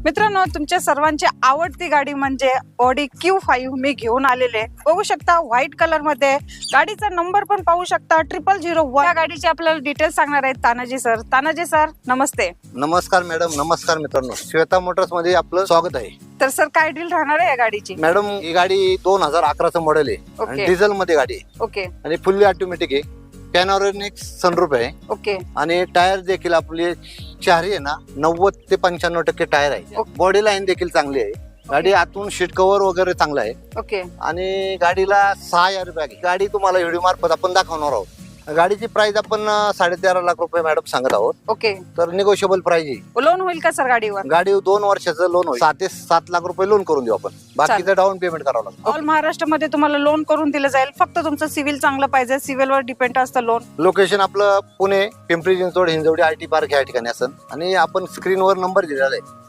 मित्रांनो, तुमच्या सर्वांची आवडती गाडी म्हणजे ऑडी Q5 मी घेऊन आलेले. बघू शकता व्हाईट कलर मध्ये. गाडीचा नंबर पण पाहू शकता 0001. या गाडीचे आपल्याला डिटेल्स सांगणार आहेत तानाजी सर. तानाजी सर, नमस्ते. नमस्कार मॅडम. नमस्कार मित्रांनो. श्वेता मोटर्स मध्ये आपलं स्वागत आहे. तर सर, काय डील राहणार आहे या गाडीची? मॅडम, ही गाडी 2011चं मॉडेल आहे ओके. आणि डिझेल मध्ये गाडी आहे ओके आणि फुल्ली ऑटोमॅटिक आहे. पॅनोरॅमिक सनरूफ आहे ओके आणि टायर देखील आपले चारही आहे ना 90 ते 95% टायर आहे. ओके. बॉडी लाईन देखील चांगली आहे. गाडी आतून शीट कव्हर वगैरे चांगला आहे ओके आणि गाडीला 6000 रुपये आहे. गाडी तुम्हाला व्हिडिओ मार्फत आपण दाखवणार आहोत. गाडीची प्राइस आपण 13.5 लाख रुपये मॅडम सांगत आहोत. ओके. तर निगोशिएबल प्राइस आहे. लोन होईल का सर गाडीवर? गाडी 2 वर्षाचं लोन होईल. 7 ते 7 लाख रुपये लोन करून देऊ आपण. बाकीचं डाऊन पेमेंट करावं लागतं. ऑल महाराष्ट्रामध्ये तुम्हाला लोन करून दिलं जाईल. फक्त तुमचं सिव्हिल चांगलं पाहिजे. सिव्हिल वर डिपेंड असतं लोन. लोकेशन आपलं पुणे, पिंपरी चिंचवड, हिंजवडी, IT पार्क या ठिकाणी असेल आणि आपण स्क्रीनवर नंबर दिलेला आहे.